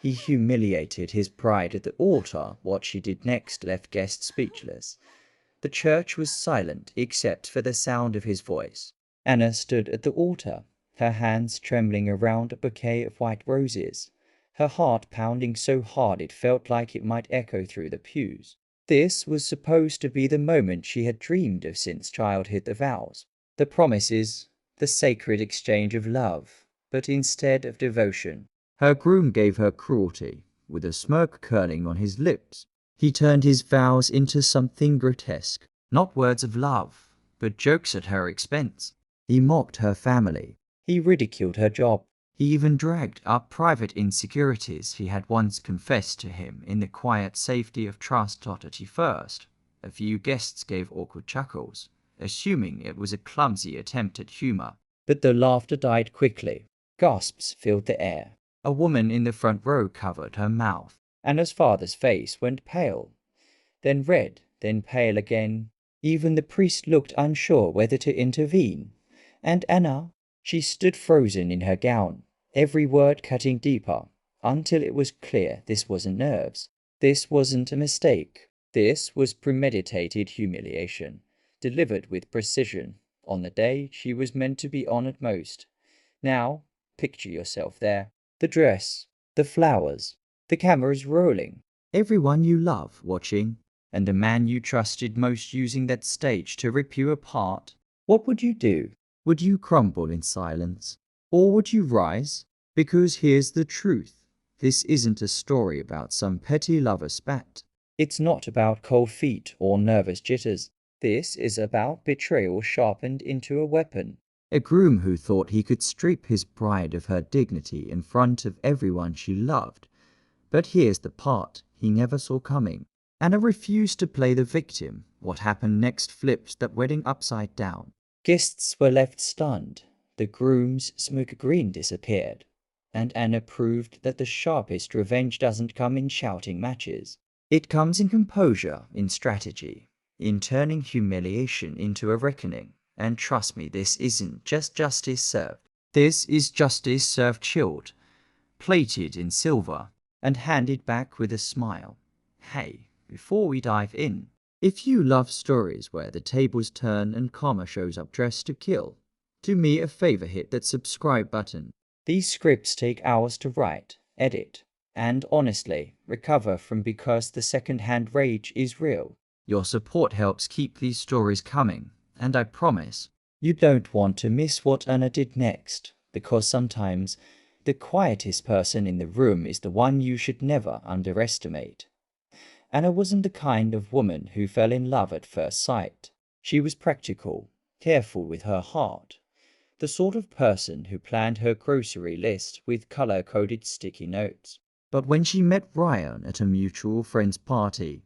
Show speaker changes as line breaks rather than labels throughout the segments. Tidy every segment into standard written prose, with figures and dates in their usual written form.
He humiliated his pride at the altar. What she did next left guests speechless. The church was silent except for the sound of his voice. Anna stood at the altar, her hands trembling around a bouquet of white roses, her heart pounding so hard it felt like it might echo through the pews. This was supposed to be the moment she had dreamed of since childhood, the vows, the promises, the sacred exchange of love, but instead of devotion, her groom gave her cruelty, with a smirk curling on his lips. He turned his vows into something grotesque, not words of love, but jokes at her expense. He mocked her family. He ridiculed her job. He even dragged up private insecurities he had once confessed to him in the quiet safety of trust. At first, a few guests gave awkward chuckles, assuming it was a clumsy attempt at humor. But the laughter died quickly. Gasps filled the air. A woman in the front row covered her mouth. Anna's father's face went pale, then red, then pale again. Even the priest looked unsure whether to intervene. And Anna, she stood frozen in her gown, every word cutting deeper, until it was clear this wasn't nerves. This wasn't a mistake. This was premeditated humiliation, delivered with precision, on the day she was meant to be honored most. Now, picture yourself there. The dress, the flowers, the cameras rolling, everyone you love watching, and the man you trusted most using that stage to rip you apart. What would you do? Would you crumble in silence? Or would you rise? Because here's the truth. This isn't a story about some petty lover spat. It's not about cold feet or nervous jitters. This is about betrayal sharpened into a weapon. A groom who thought he could strip his bride of her dignity in front of everyone she loved. But here's the part he never saw coming. Anna refused to play the victim. What happened next flipped that wedding upside down. Guests were left stunned. The groom's smoke green disappeared. And Anna proved that the sharpest revenge doesn't come in shouting matches. It comes in composure, in strategy, in turning humiliation into a reckoning. And trust me, this isn't just justice served. This is justice served chilled, plated in silver, and handed back with a smile. Hey, before we dive in, if you love stories where the tables turn and karma shows up dressed to kill, do me a favor, hit that subscribe button. These scripts take hours to write, edit, and honestly, recover from because the second-hand rage is real. Your support helps keep these stories coming, and I promise, you don't want to miss what Anna did next, because sometimes the quietest person in the room is the one you should never underestimate. Anna wasn't the kind of woman who fell in love at first sight. She was practical, careful with her heart, the sort of person who planned her grocery list with color-coded sticky notes. But when she met Ryan at a mutual friend's party,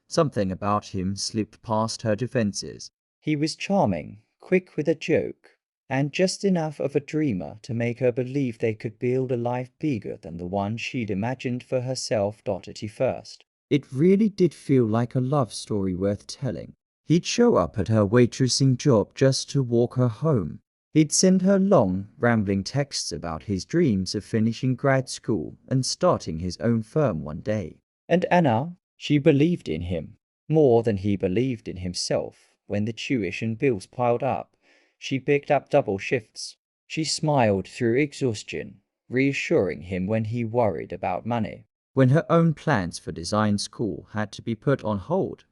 something about him slipped past her defenses. He was charming, quick with a joke, and just enough of a dreamer to make her believe they could build a life bigger than the one she'd imagined for herself. At first, it really did feel like a love story worth telling. He'd show up at her waitressing job just to walk her home. He'd send her long, rambling texts about his dreams of finishing grad school and starting his own firm one day. And Anna, she believed in him, more than he believed in himself. When the tuition bills piled up, she picked up double shifts. She smiled through exhaustion, reassuring him when he worried about money. When her own plans for design school had to be put on hold,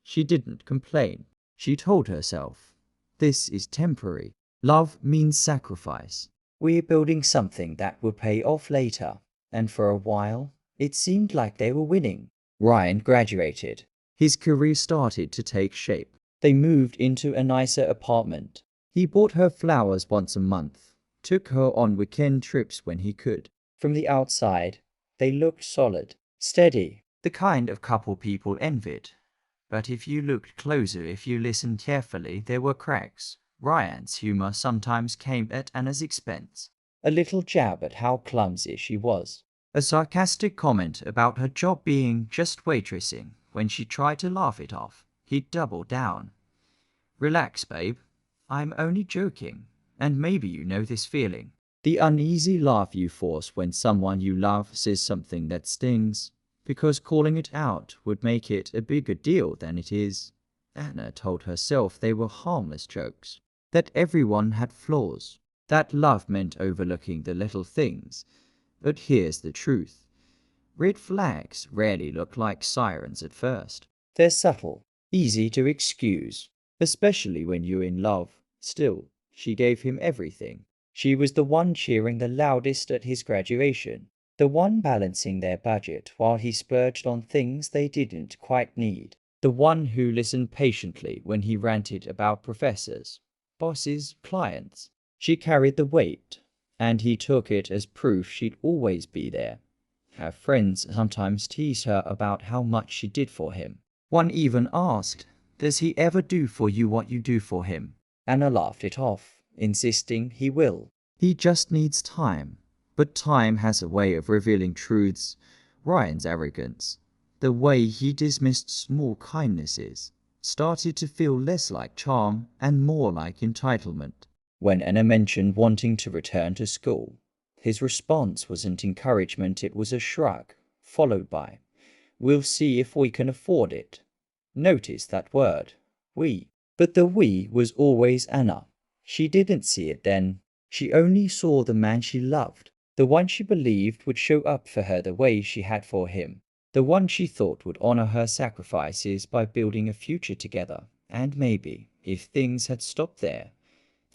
she didn't complain. She told herself, this is temporary. Love means sacrifice. We're building something that will pay off later. And for a while, it seemed like they were winning. Ryan graduated. His career started to take shape. They moved into a nicer apartment. He bought her flowers once a month, took her on weekend trips when he could. From the outside, they looked solid, steady, the kind of couple people envied. But if you looked closer, if you listened carefully, there were cracks. Ryan's humor sometimes came at Anna's expense. A little jab at how clumsy she was. A sarcastic comment about her job being just waitressing. When she tried to laugh it off, he'd double down. Relax, babe. I'm only joking. And maybe you know this feeling. The uneasy laugh you force when someone you love says something that stings, because calling it out would make it a bigger deal than it is. Anna told herself they were harmless jokes, that everyone had flaws, that love meant overlooking the little things. But here's the truth. Red flags rarely look like sirens at first. They're subtle, easy to excuse, especially when you're in love. Still, she gave him everything. She was the one cheering the loudest at his graduation, the one balancing their budget while he splurged on things they didn't quite need, the one who listened patiently when he ranted about professors, bosses, clients. She carried the weight, and he took it as proof she'd always be there. Her friends sometimes teased her about how much she did for him. One even asked, "Does he ever do for you what you do for him?" Anna laughed it off, insisting he will. He just needs time. But time has a way of revealing truths. Ryan's arrogance, the way he dismissed small kindnesses, started to feel less like charm and more like entitlement. When Anna mentioned wanting to return to school, his response wasn't encouragement, it was a shrug, followed by, "We'll see if we can afford it." Notice that word, we. But the we was always Anna. She didn't see it then. She only saw the man she loved, the one she believed would show up for her the way she had for him, the one she thought would honor her sacrifices by building a future together. And maybe, if things had stopped there,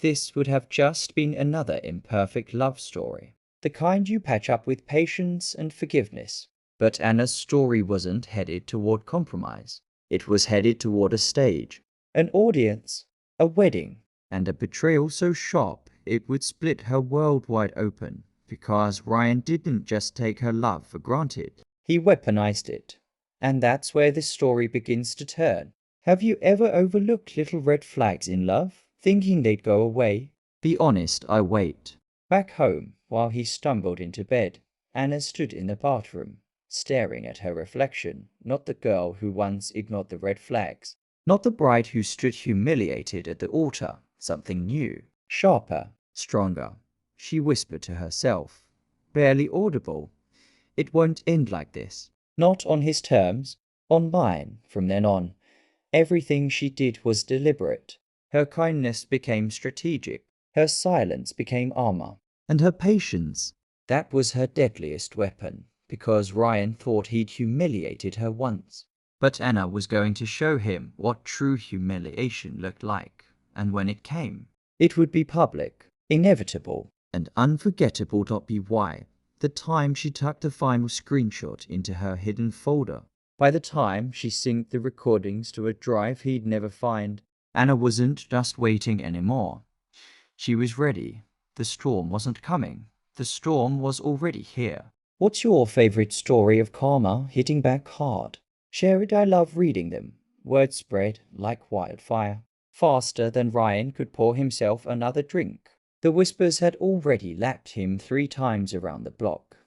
this would have just been another imperfect love story. The kind you patch up with patience and forgiveness. But Anna's story wasn't headed toward compromise. It was headed toward a stage, an audience, a wedding, and a betrayal so sharp it would split her world wide open, because Ryan didn't just take her love for granted. He weaponized it. And that's where this story begins to turn. Have you ever overlooked little red flags in love, thinking they'd go away? Be honest, I wait. Back home, while he stumbled into bed, Anna stood in the bathroom, staring at her reflection, not the girl who once ignored the red flags, not the bride who stood humiliated at the altar, something new, sharper, stronger. She whispered to herself, barely audible, "It won't end like this. Not on his terms, on mine from then on." Everything she did was deliberate. Her kindness became strategic. Her silence became armor. And her patience, that was her deadliest weapon, because Ryan thought he'd humiliated her once. But Anna was going to show him what true humiliation looked like. And when it came, it would be public, inevitable, and unforgettable. Why? The time she tucked a final screenshot into her hidden folder. By the time she synced the recordings to a drive he'd never find, Anna wasn't just waiting anymore. She was ready. The storm wasn't coming. The storm was already here. What's your favorite story of karma hitting back hard? Share it, I love reading them. Word spread like wildfire, faster than Ryan could pour himself another drink. The whispers had already lapped him 3 times around the block.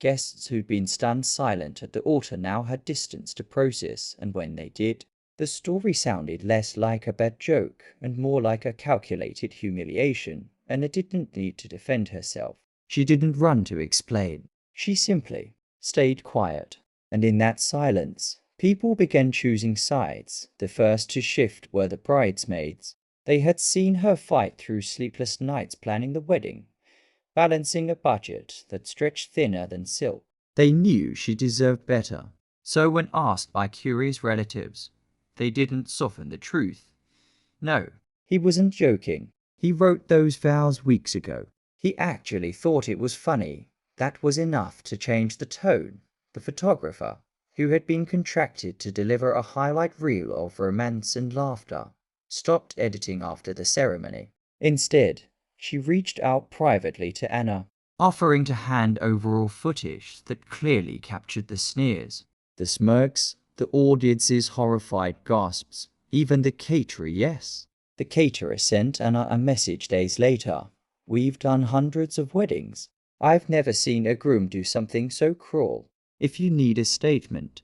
Guests who'd been stunned silent at the altar now had distance to process, and when they did, the story sounded less like a bad joke and more like a calculated humiliation, and it didn't need to defend herself. She didn't run to explain. She simply stayed quiet. And in that silence, people began choosing sides. The first to shift were the bridesmaids. They had seen her fight through sleepless nights planning the wedding, balancing a budget that stretched thinner than silk. They knew she deserved better. So when asked by curious relatives, they didn't soften the truth. No, he wasn't joking. He wrote those vows weeks ago. He actually thought it was funny. That was enough to change the tone. The photographer, who had been contracted to deliver a highlight reel of romance and laughter, stopped editing after the ceremony. Instead, she reached out privately to Anna, offering to hand over all footage that clearly captured the sneers, the smirks, the audience's horrified gasps, even the caterer, yes. The caterer sent Anna a message days later. "We've done hundreds of weddings. I've never seen a groom do something so cruel. If you need a statement,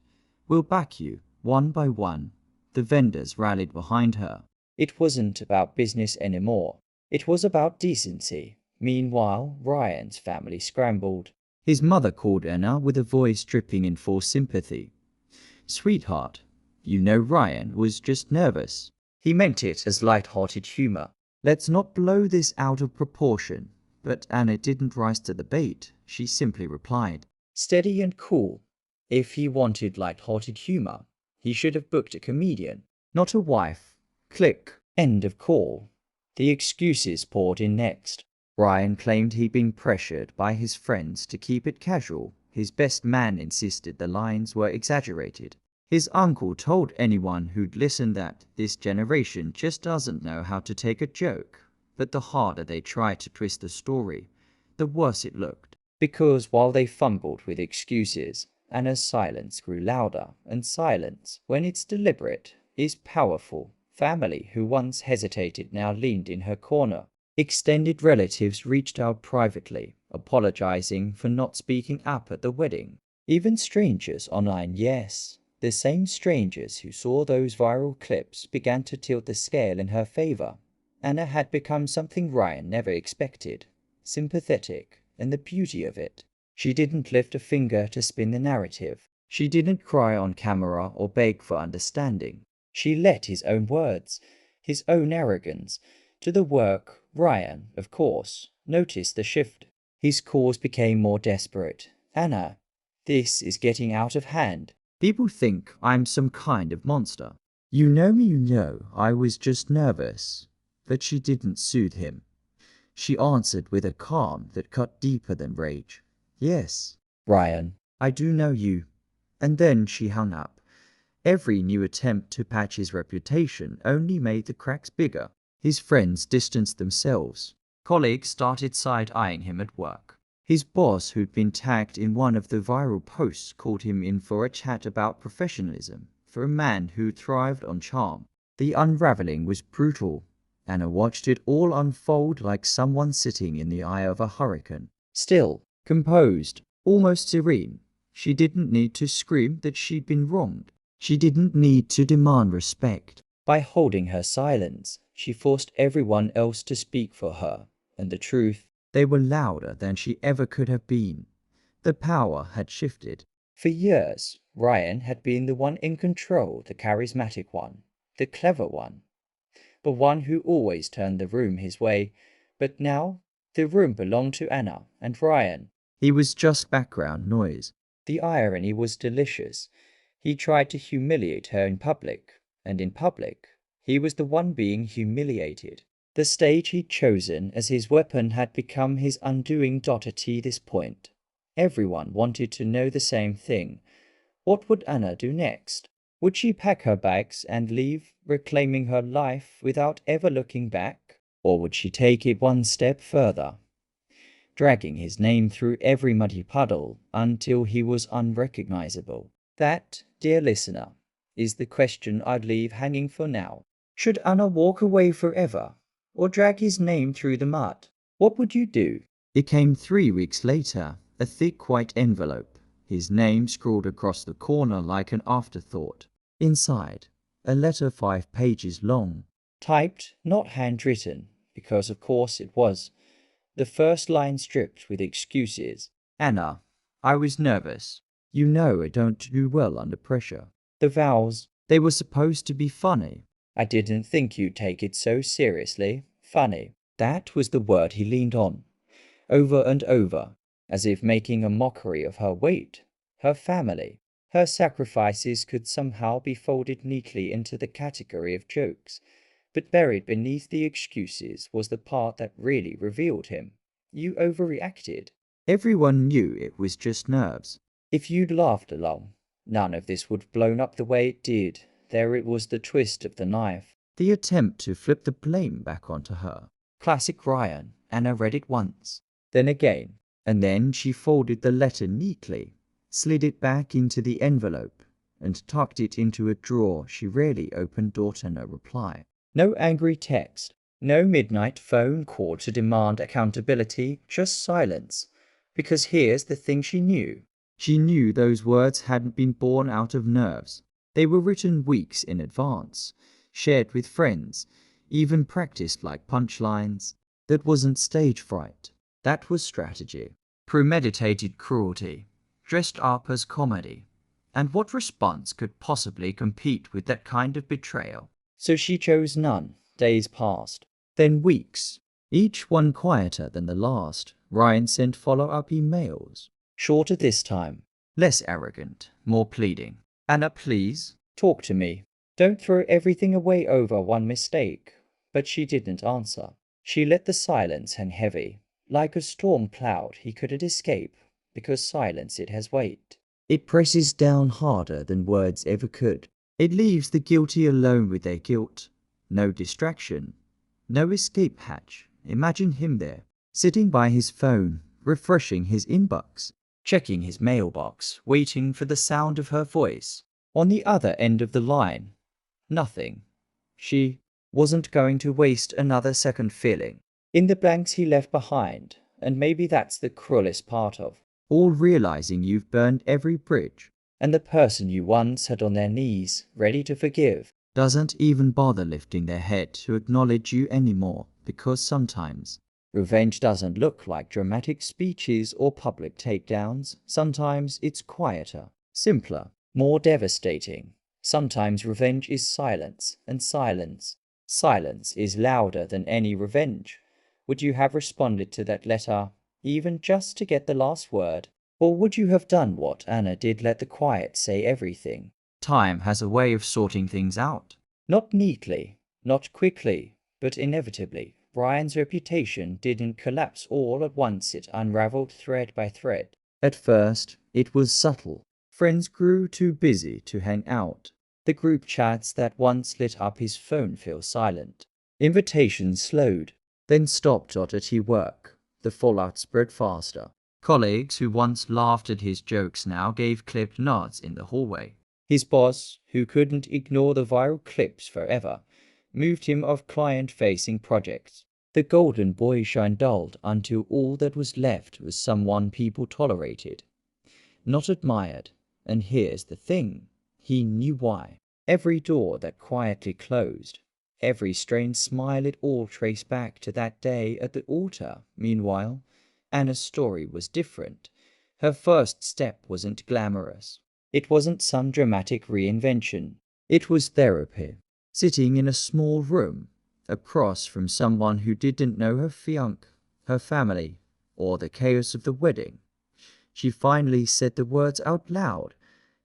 we'll back you, one by one." The vendors rallied behind her. It wasn't about business anymore. It was about decency. Meanwhile, Ryan's family scrambled. His mother called Anna with a voice dripping in full sympathy. "Sweetheart, you know Ryan was just nervous." He meant it as light-hearted humor. "Let's not blow this out of proportion." But Anna didn't rise to the bait. She simply replied, steady and cool, if he wanted light-hearted humor, he should have booked a comedian, not a wife. Click. End of call. The excuses poured in next. Ryan claimed he'd been pressured by his friends to keep it casual. His best man insisted the lines were exaggerated. His uncle told anyone who'd listen that this generation just doesn't know how to take a joke. But the harder they tried to twist the story, the worse it looked. Because while they fumbled with excuses, Anna's silence grew louder, and silence, when it's deliberate, is powerful. Family who once hesitated now leaned in her corner. Extended relatives reached out privately, apologizing for not speaking up at the wedding. Even strangers online, yes. The same strangers who saw those viral clips began to tilt the scale in her favor. Anna had become something Ryan never expected. Sympathetic, and the beauty of it. She didn't lift a finger to spin the narrative. She didn't cry on camera or beg for understanding. She let his own words, his own arrogance, do the work. Ryan, of course, noticed the shift. His calls became more desperate. "Anna, this is getting out of hand. People think I'm some kind of monster. You know me, you know I was just nervous." But she didn't soothe him. She answered with a calm that cut deeper than rage. "Yes, Ryan, I do know you." And then she hung up. Every new attempt to patch his reputation only made the cracks bigger. His friends distanced themselves. Colleagues started side-eyeing him at work. His boss, who'd been tagged in one of the viral posts, called him in for a chat about professionalism, for a man who thrived on charm. The unraveling was brutal. Anna watched it all unfold like someone sitting in the eye of a hurricane. Still, composed, almost serene, she didn't need to scream that she'd been wronged. She didn't need to demand respect. By holding her silence, she forced everyone else to speak for her, and the truth, they were louder than she ever could have been. The power had shifted. For years, Ryan had been the one in control, the charismatic one, the clever one, the one who always turned the room his way. But now, the room belonged to Anna and Ryan. He was just background noise. The irony was delicious. He tried to humiliate her in public, and in public, he was the one being humiliated. The stage he'd chosen as his weapon had become his undoing. At this point, everyone wanted to know the same thing. What would Anna do next? Would she pack her bags and leave, reclaiming her life without ever looking back? Or would she take it one step further, dragging his name through every muddy puddle until he was unrecognizable? That, dear listener, is the question I'd leave hanging for now. Should Anna walk away forever, or drag his name through the mud? What would you do? It came 3 weeks later, a thick white envelope, his name scrawled across the corner like an afterthought. Inside, a letter 5 pages long. Typed, not handwritten, because of course it was. The first line stripped with excuses. "Anna, I was nervous. You know I don't do well under pressure." The vowels, they were supposed to be funny. "I didn't think you'd take it so seriously." Funny. That was the word he leaned on, over and over, as if making a mockery of her weight, her family. Her sacrifices could somehow be folded neatly into the category of jokes. But buried beneath the excuses was the part that really revealed him. You overreacted. Everyone knew it was just nerves. If you'd laughed along, none of this would have blown up the way it did. There it was, the twist of the knife. The attempt to flip the blame back onto her. Classic Ryan. Anna read it once, then again, and then she folded the letter neatly, slid it back into the envelope, and tucked it into a drawer she rarely opened. No reply. No angry text. No midnight phone call to demand accountability. Just silence. Because here's the thing she knew. She knew those words hadn't been born out of nerves. They were written weeks in advance, shared with friends, even practiced like punchlines. That wasn't stage fright. That was strategy. Premeditated cruelty, dressed up as comedy. And what response could possibly compete with that kind of betrayal? So she chose none. Days passed. Then weeks. Each one quieter than the last. Ryan sent follow-up emails. Shorter this time. Less arrogant. More pleading. Anna, please, talk to me. Don't throw everything away over one mistake. But she didn't answer. She let the silence hang heavy. Like a storm cloud he couldn't escape, because silence it has weight. It presses down harder than words ever could. It leaves the guilty alone with their guilt. No distraction. No escape hatch. Imagine him there, sitting by his phone, refreshing his inbox, checking his mailbox, waiting for the sound of her voice. On the other end of the line, nothing. She wasn't going to waste another second feeling in the blanks he left behind, and maybe that's the cruelest part of all, realizing you've burned every bridge, and the person you once had on their knees, ready to forgive, doesn't even bother lifting their head to acknowledge you anymore, because sometimes revenge doesn't look like dramatic speeches or public takedowns. Sometimes it's quieter, simpler, more devastating. Sometimes revenge is silence, and silence is louder than any revenge. Would you have responded to that letter, even just to get the last word? Or would you have done what Anna did, let the quiet say everything? Time has a way of sorting things out. Not neatly, not quickly, but inevitably. Brian's reputation didn't collapse all at once, it unraveled thread by thread. At first, it was subtle. Friends grew too busy to hang out. The group chats that once lit up his phone fell silent. Invitations slowed, then stopped at work. The fallout spread faster. Colleagues who once laughed at his jokes now gave clipped nods in the hallway. His boss, who couldn't ignore the viral clips forever, moved him off client-facing projects. The golden boy shine dulled until all that was left was someone people tolerated, not admired. And here's the thing. He knew why. Every door that quietly closed, every strained smile, it all traced back to that day at the altar. Meanwhile, Anna's story was different. Her first step wasn't glamorous. It wasn't some dramatic reinvention. It was therapy. Sitting in a small room, across from someone who didn't know her fiancé, her family, or the chaos of the wedding, she finally said the words out loud.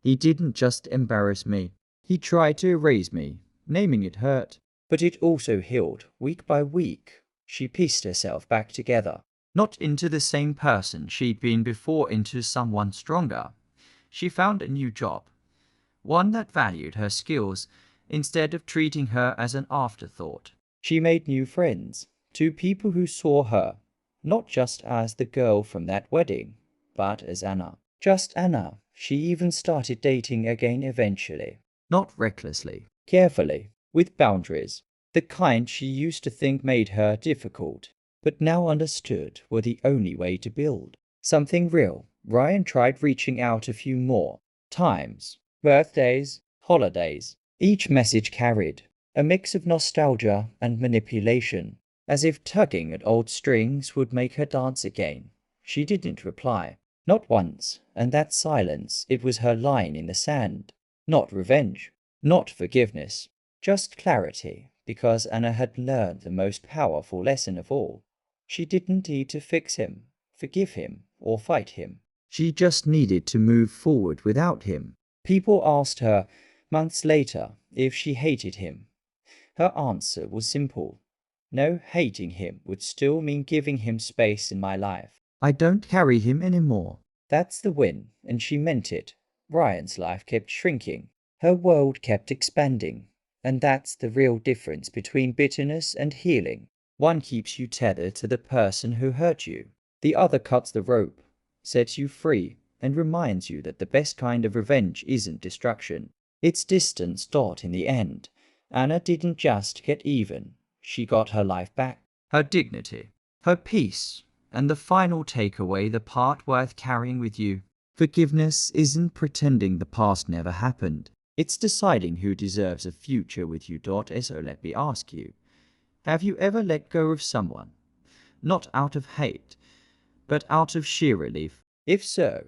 He didn't just embarrass me. He tried to erase me. Naming it hurt, but it also healed. Week by week, she pieced herself back together. Not into the same person she'd been before, into someone stronger. She found a new job, one that valued her skills instead of treating her as an afterthought. She made new friends, two people who saw her, not just as the girl from that wedding, but as Anna. Just Anna. She even started dating again eventually. Not recklessly, carefully, with boundaries. The kind she used to think made her difficult, but now understood were the only way to build something real. Ryan tried reaching out a few more times. Birthdays, holidays. Each message carried a mix of nostalgia and manipulation, as if tugging at old strings would make her dance again. She didn't reply. Not once, and that silence, it was her line in the sand. Not revenge, not forgiveness, just clarity, because Anna had learned the most powerful lesson of all. She didn't need to fix him, forgive him, or fight him. She just needed to move forward without him. People asked her, months later, if she hated him. Her answer was simple. No, hating him would still mean giving him space in my life. I don't carry him anymore. That's the win, and she meant it. Ryan's life kept shrinking. Her world kept expanding. And that's the real difference between bitterness and healing. One keeps you tethered to the person who hurt you. The other cuts the rope, sets you free, and reminds you that the best kind of revenge isn't destruction. It's distance. In the end, Anna didn't just get even. She got her life back, her dignity, her peace. And the final takeaway, the part worth carrying with you. Forgiveness isn't pretending the past never happened. It's deciding who deserves a future with you. So let me ask you, have you ever let go of someone? Not out of hate, but out of sheer relief. If so,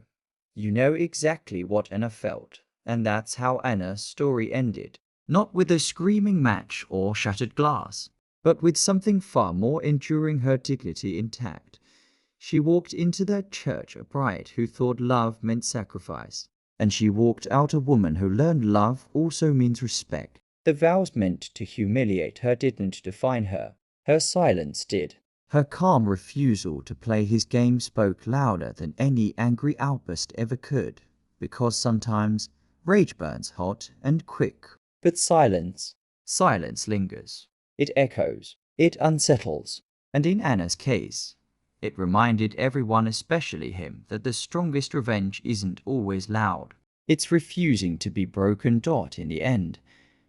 you know exactly what Anna felt, and that's how Anna's story ended. Not with a screaming match or shattered glass, but with something far more enduring, her dignity intact. She walked into that church a bride who thought love meant sacrifice, and she walked out a woman who learned love also means respect. The vows meant to humiliate her didn't define her. Her silence did. Her calm refusal to play his game spoke louder than any angry outburst ever could, because sometimes rage burns hot and quick. But silence lingers. It echoes. It unsettles. And in Anna's case, it reminded everyone, especially him, that the strongest revenge isn't always loud. It's refusing to be broken. In the end,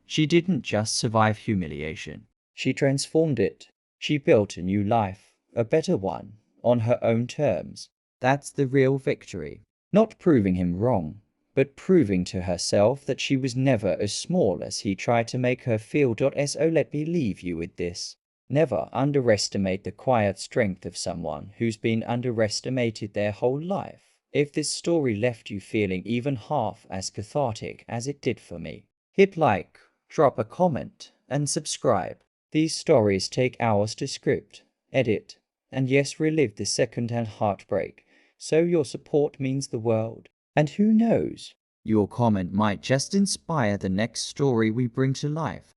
she didn't just survive humiliation. She transformed it. She built a new life, a better one, on her own terms. That's the real victory. Not proving him wrong, but proving to herself that she was never as small as he tried to make her feel. So let me leave you with this. Never underestimate the quiet strength of someone who's been underestimated their whole life. If this story left you feeling even half as cathartic as it did for me, hit like, drop a comment, and subscribe. These stories take hours to script, edit, and yes, relive the second-hand heartbreak, so your support means the world. And who knows, your comment might just inspire the next story we bring to life.